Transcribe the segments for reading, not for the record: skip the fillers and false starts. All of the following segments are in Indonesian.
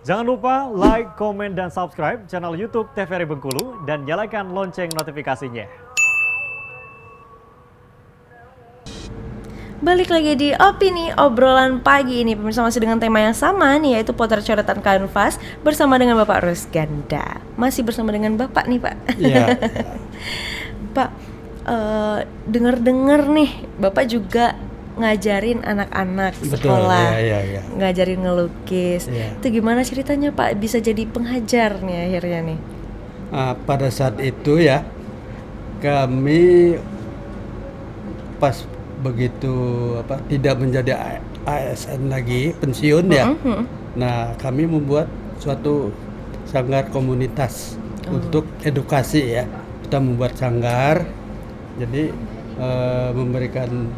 Jangan lupa like, komen, dan subscribe channel YouTube TVRI Bengkulu dan nyalakan lonceng notifikasinya. Balik lagi di Opini Obrolan Pagi ini, pemirsa, masih dengan tema yang sama nih, yaitu potret coretan kanvas bersama dengan Bapak Rusganda. Masih bersama dengan Bapak nih, Pak. Iya. Pak, dengar-dengar nih, Bapak juga ngajarin anak-anak sekolah, Iya. ngajarin ngelukis. Iya. Itu gimana ceritanya, Pak? Bisa jadi pengajar nih akhirnya nih. Pada saat itu ya, kami pas begitu tidak menjadi ASN lagi, pensiun ya. Nah, kami membuat suatu sanggar komunitas untuk edukasi ya. Kita membuat sanggar, jadi memberikan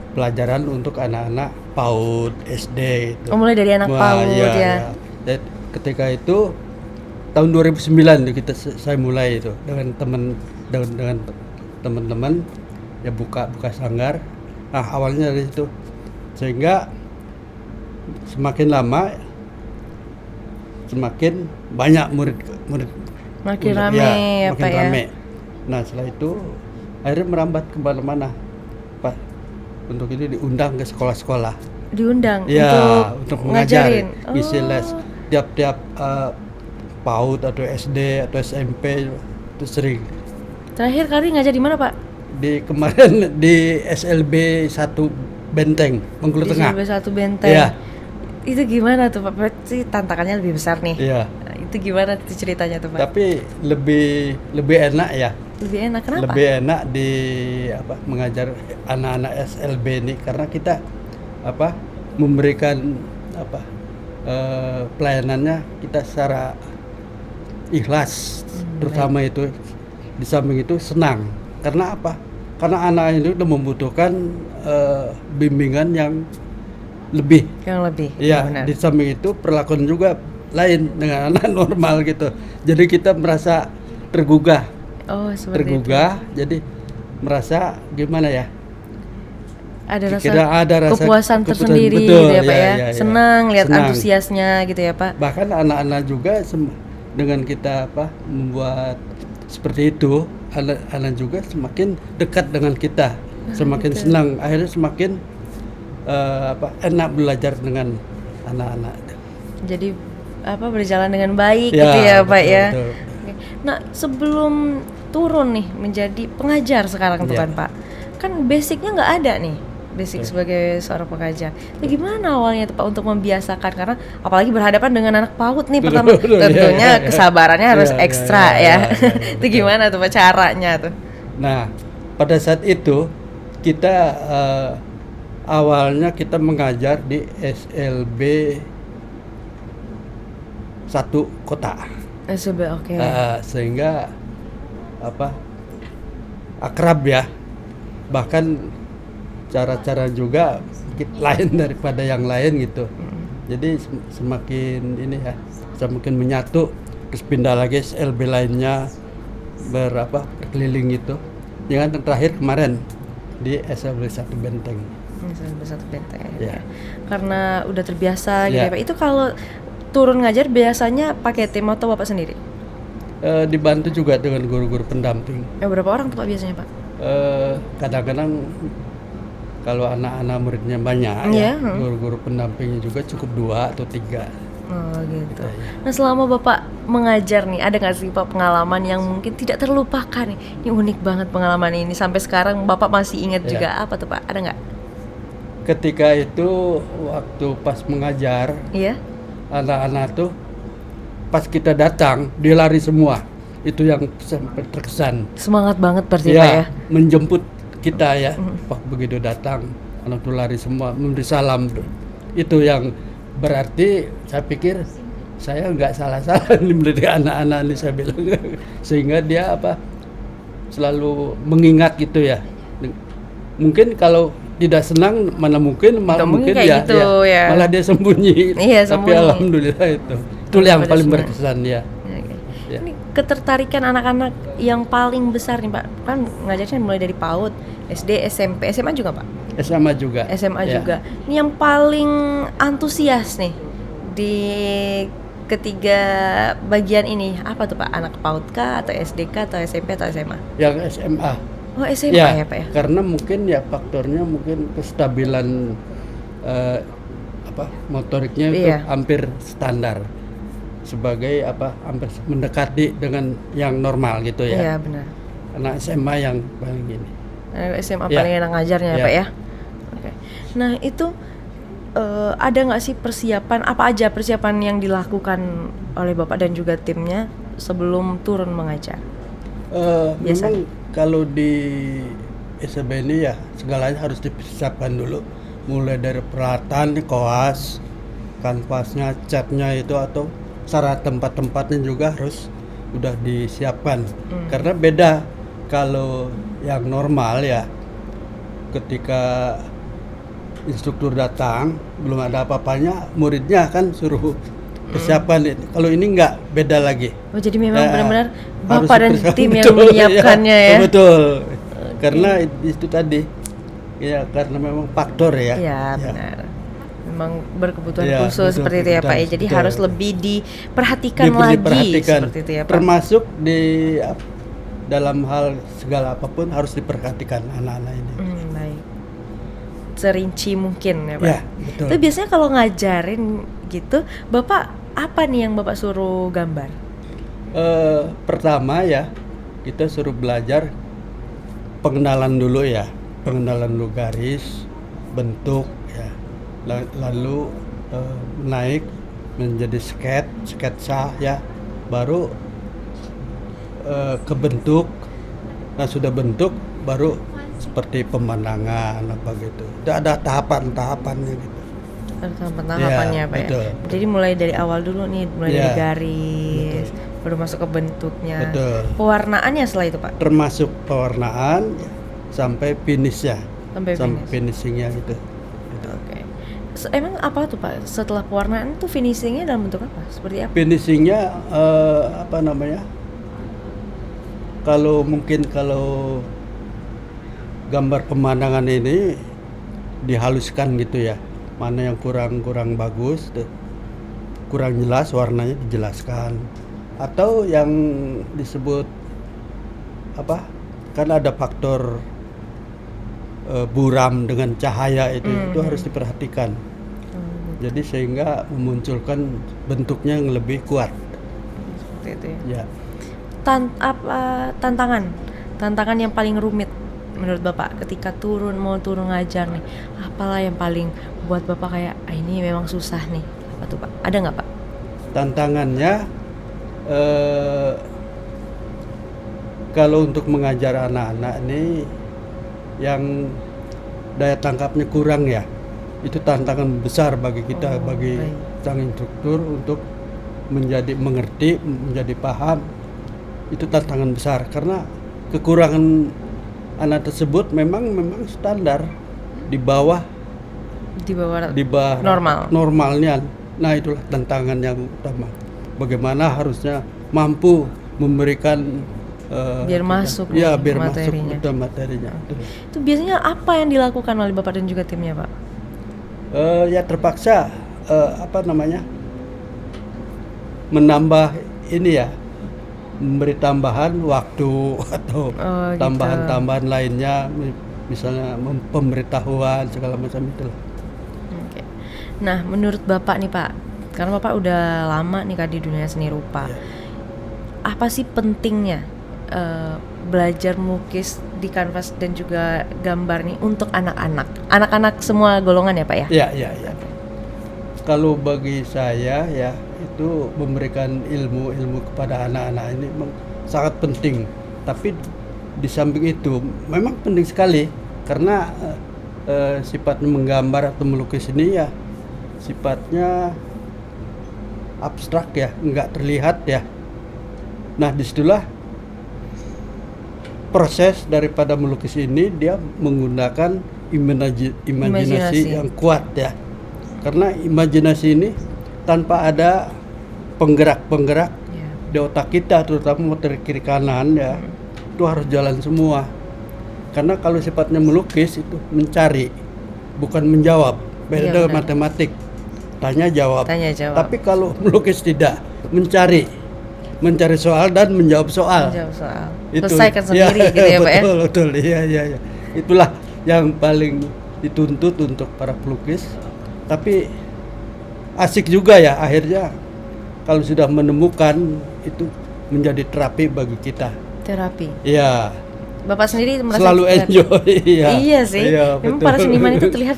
pelajaran untuk anak-anak PAUD, SD itu. Mulai dari anak PAUD ya. Iya. Dan ketika itu tahun 2009 saya mulai itu dengan teman-teman ya buka sanggar. Nah, awalnya dari itu, sehingga semakin lama semakin banyak murid Makin rame ya, makin Pak ya. rame. Nah, setelah itu akhirnya merambat kemana-mana, Pak. Untuk ini diundang ke sekolah-sekolah. Diundang Ya, untuk mengajar, ngajarin. isi les tiap-tiap PAUD atau SD atau SMP itu sering. Terakhir kali ngajar di mana, Pak? Di kemarin di SLB 1 Benteng, Bengkulu Di Tengah. SLB 1 Benteng. Iya. Itu gimana tuh, Pak? Berarti tantangannya lebih besar nih. Iya. Nah, itu gimana tuh ceritanya tuh, Pak? Tapi lebih enak ya. Lebih enak kenapa? Lebih enak di mengajar anak-anak SLB ini karena kita memberikan pelayanannya kita secara ikhlas, terutama itu di samping itu senang. Karena apa? Karena anak ini udah membutuhkan bimbingan yang lebih. Yang lebih. Ya, benar. di samping itu perlakuan juga lain dengan anak normal gitu. Jadi kita merasa tergugah. Oh, seperti Tergugah, jadi merasa gimana ya? itu. Ada rasa kepuasan tersendiri betul, gitu ya, Pak ya. ya. Senang lihat Senang. antusiasnya gitu ya, Pak. Bahkan anak-anak juga dengan kita membuat seperti itu, anak-anak juga semakin dekat dengan kita, semakin betul. senang, akhirnya semakin enak belajar dengan anak-anak. Jadi berjalan dengan baik Ya, gitu ya, Pak betul, ya. betul. Oke. Nah, sebelum turun nih menjadi pengajar sekarang tuh Ya. kan, Pak. Kan basicnya nggak ada nih. Basic sebagai seorang pengajar. Nah, gimana awalnya tuh, Pak, untuk membiasakan, karena apalagi berhadapan dengan anak PAUD nih pertama, Betul, tentunya ya. kesabarannya harus Ya, ekstra ya, ya. Itu betul. gimana tuh, Pak, caranya tuh? Nah, pada saat itu kita awalnya kita mengajar di SLB 1 kota. SB, oke. Sehingga akrab ya. Bahkan cara-cara juga lain daripada yang lain gitu. Jadi semakin ini ya, semakin menyatu, terus pindah lagi SLB lainnya berkeliling gitu. Yang terakhir kemarin di SLB 1 Benteng. SLB 1 Benteng. Ya. Karena udah terbiasa gitu Ya. ya, Pak. Itu kalau turun ngajar biasanya pakai tim atau Bapak sendiri? Dibantu juga dengan guru-guru pendamping. Berapa orang tuh, Pak, biasanya, Pak? Kadang-kadang kalau anak-anak muridnya banyak Iya, ya, guru-guru pendampingnya juga cukup 2 atau 3. Oh gitu. Ya. Nah, selama Bapak mengajar nih, ada nggak sih, Pak, pengalaman yang mungkin tidak terlupakan nih? Ini unik banget pengalaman ini, sampai sekarang Bapak masih ingat Ya. juga. Apa tuh, Pak? Ada nggak? Ketika itu waktu pas mengajar, Iya? anak-anak tuh pas kita datang dia lari semua. Itu yang sampai terkesan. Semangat banget berarti, Pak ya? Menjemput kita ya. Pas begitu datang, anak tuh lari semua, memberi salam. Itu yang berarti saya pikir saya nggak salah-salah nih mendidik anak-anak ini, saya bilang. Sehingga dia selalu mengingat gitu ya. Mungkin kalau tidak senang mana mungkin, malah Nggak mungkin mungkin kayak gitu, ya. malah dia sembunyi. Iya, Tapi sembunyi. alhamdulillah itu yang Pada paling senang. berkesan ya. Oke. Ya. Ini ketertarikan anak-anak yang paling besar nih, Pak, kan ngajarnya mulai dari PAUD, SD, SMP, SMA juga, Pak? SMA juga. SMA Ya. juga. Ini yang paling antusias nih di ketiga bagian ini apa tuh Pak? Anak PAUD kah atau SDK atau SMP atau SMA? Yang SMA. Oh SMA ya Pak ya? Karena mungkin ya faktornya mungkin kestabilan motoriknya itu hampir standar sebagai hampir mendekati dengan yang normal gitu ya. Iya benar. Anak SMA yang paling gini. SMA paling enak ngajarnya ya Pak ya. Oke. Nah itu ada nggak sih persiapan, apa aja persiapan yang dilakukan oleh Bapak dan juga timnya sebelum turun mengajar? Memang kalau di SMB ini ya segalanya harus dipersiapkan dulu, mulai dari peralatan, koas, kanvasnya, catnya itu atau syarat tempat-tempatnya juga harus udah disiapkan. Karena beda kalau yang normal ya, ketika instruktur datang belum ada apa-apanya, muridnya kan suruh persiapan. Kalau ini enggak, beda lagi. Oh jadi memang benar-benar harus Bapak dan tim yang betul, menyiapkannya ya? Betul. Karena itu tadi ya, karena memang faktor ya. Iya benar. Memang berkebutuhan Ya, khusus betul, seperti itu ya Pak ya. Jadi betul. harus lebih diperhatikan lagi seperti itu ya Pak. Termasuk di dalam hal segala apapun harus diperhatikan anak-anak ini. Baik. Serinci mungkin ya Pak. Ya, betul. Tapi biasanya kalau ngajarin gitu, Bapak apa nih yang Bapak suruh gambar? Pertama ya, kita suruh belajar pengenalan dulu ya. Pengenalan dulu garis, bentuk ya. Lalu naik menjadi sketsa ya. Baru ke bentuk. Nah, sudah bentuk baru seperti pemandangan apa gitu. Ada tahapan-tahapannya gitu. Ada tahapan-tahapannya Pak betul. ya. Jadi mulai dari awal dulu nih, mulai dari Ya, garis, baru masuk ke bentuknya. Betul. Pewarnaannya setelah itu Pak. Termasuk pewarnaan sampai finishnya. Sampai finishingnya gitu. Oke. Emang apa tuh Pak? Setelah pewarnaan tuh finishingnya dalam bentuk apa? Seperti apa? Finishingnya kalau gambar pemandangan ini dihaluskan gitu ya, mana yang kurang bagus, kurang jelas warnanya dijelaskan, atau yang disebut kan ada faktor buram dengan cahaya itu harus diperhatikan. Jadi sehingga memunculkan bentuknya yang lebih kuat. Seperti itu ya. Ya. Tantangan yang paling rumit menurut Bapak ketika mau turun ngajar nih, apalah yang paling buat Bapak kayak ini memang susah nih, apa tuh Pak? Ada nggak Pak? Tantangannya kalau untuk mengajar anak-anak ini yang daya tangkapnya kurang ya, itu tantangan besar bagi kita, bagi sang instruktur untuk mengerti, menjadi paham. Itu tantangan besar karena kekurangan anak tersebut memang standar di bawah normalnya. Nah, itulah tantangan yang utama. Bagaimana harusnya mampu memberikan biar masuk materinya. Itu biasanya apa yang dilakukan oleh Bapak dan juga timnya Pak? Ya terpaksa menambah ini ya, memberi tambahan waktu atau tambahan-tambahan lainnya, misalnya pemberitahuan segala macam itulah. Oke. Nah, menurut Bapak nih Pak, karena Bapak udah lama nih Kak di dunia seni rupa, apa sih pentingnya belajar melukis di kanvas dan juga gambar nih untuk anak-anak semua golongan ya Pak ya? Ya. Kalau bagi saya ya, itu memberikan ilmu kepada anak-anak ini memang sangat penting. Tapi di samping itu memang penting sekali karena sifat menggambar atau melukis ini ya sifatnya abstrak ya, nggak terlihat ya. Nah, disitulah proses daripada melukis ini dia menggunakan imajinasi yang kuat ya. Karena imajinasi ini tanpa ada penggerak di otak kita, terutama motor kiri kanan ya, itu harus jalan semua. Karena kalau sifatnya melukis itu mencari, bukan menjawab. Beda dengan matematik. tanya jawab. Tanya jawab. Tapi kalau melukis tidak, mencari soal dan menjawab soal. Menjawab soal. Selesaikan sendiri gitu ya Pak ya. Betul, iya. Itulah yang paling dituntut untuk para pelukis. Tapi asik juga ya akhirnya kalau sudah menemukan itu menjadi terapi bagi kita. Terapi. Iya. Bapak sendiri merasa Selalu enjoy. Iya sih. Memang para seniman itu terlihat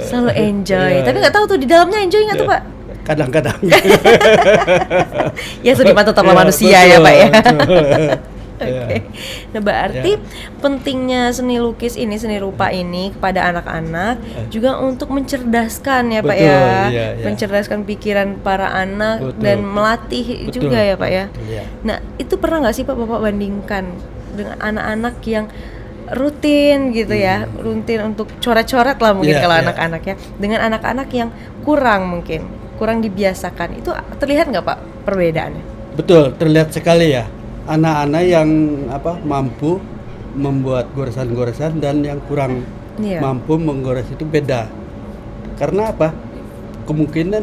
selalu enjoy. Tapi nggak tahu tuh di dalamnya enjoy nggak tuh Pak? Kadang-kadang. Ya seniman tetaplah manusia betul, ya Pak ya. Oke. Nah berarti pentingnya seni lukis ini, seni rupa ini kepada anak-anak juga untuk mencerdaskan ya Pak Betul, ya, iya. mencerdaskan pikiran para anak Betul. dan melatih Betul, juga ya Pak ya. betul, iya. Nah itu pernah nggak sih Pak Bapak bandingkan dengan anak-anak yang rutin gitu ya, rutin untuk coret-coret lah mungkin Iya, kalau iya. anak-anak ya, dengan anak-anak yang kurang dibiasakan, itu terlihat nggak Pak perbedaannya? Betul, terlihat sekali ya. Anak-anak yang mampu membuat goresan-goresan dan yang kurang Iya. mampu menggores itu beda. Karena apa? Kemungkinan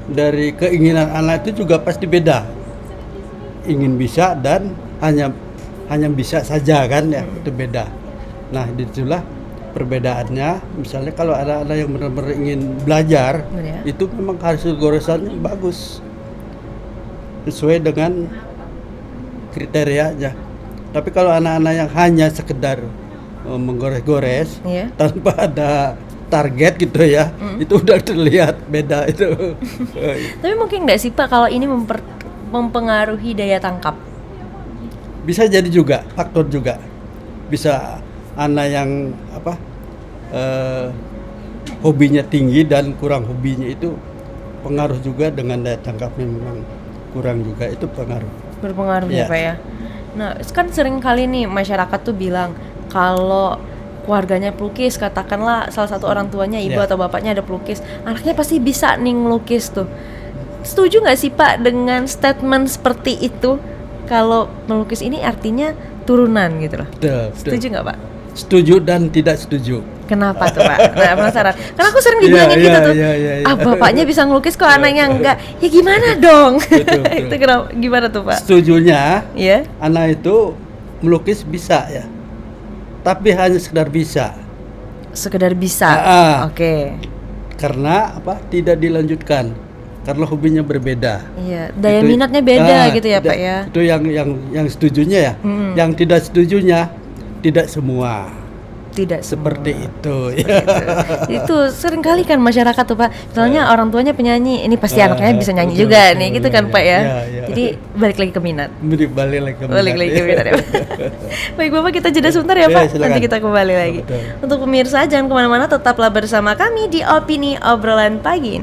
dari keinginan anak itu juga pasti beda. Ingin bisa dan hanya bisa saja kan ya, itu beda. Nah, disitulah perbedaannya. Misalnya kalau ada yang benar-benar ingin belajar, Iya. itu memang hasil goresannya bagus. Sesuai dengan kriterianya. Tapi kalau anak-anak yang hanya sekedar menggores-gores Iya. tanpa ada target gitu ya, itu udah terlihat beda itu. Tapi mungkin nggak sih Pak kalau ini mempengaruhi daya tangkap? Bisa jadi juga, faktor juga. Bisa anak yang hobinya tinggi dan kurang hobinya itu pengaruh juga dengan daya tangkapnya memang kurang juga, itu pengaruh. Berpengaruh ya Iya. Pak ya. Nah kan sering kali nih masyarakat tuh bilang kalau keluarganya pelukis, katakanlah salah satu orang tuanya ibu Iya. atau bapaknya ada pelukis, anaknya pasti bisa nih ngelukis tuh. Setuju nggak sih Pak dengan statement seperti itu? Kalau melukis ini artinya turunan gitu loh. Betul. Setuju nggak Pak? Setuju dan tidak setuju. Kenapa tuh Pak? Nah penasaran. Karena aku sering dibilangin Iya, gitu tuh. iya. Ah bapaknya bisa ngelukis kok anaknya enggak. Ya gimana dong? Betul. Itu kenapa? Gimana tuh Pak? Setujunya Iya. anak itu melukis bisa ya, tapi hanya sekedar bisa. Sekedar bisa. Oke. Karena tidak dilanjutkan, karena hobinya berbeda. Iya, daya Itu- minatnya beda gitu ya Pak ya. Itu yang setujunya ya. Yang tidak setujunya tidak semua Tidak semua. seperti itu. Itu sering kali kan masyarakat tuh Pak. Misalnya orang tuanya penyanyi, ini pasti anaknya bisa nyanyi betul, juga betul, nih, gitu kan iya, Pak ya. iya. Jadi balik lagi ke minat. Balik lagi ke Balik lagi ke minat ya Pak. Baik Bapak, kita jeda sebentar ya Iya, Pak. silakan. Nanti kita kembali lagi. Betul. Untuk pemirsa jangan kemana-mana, tetaplah bersama kami di Opini Obrolan Pagi ini.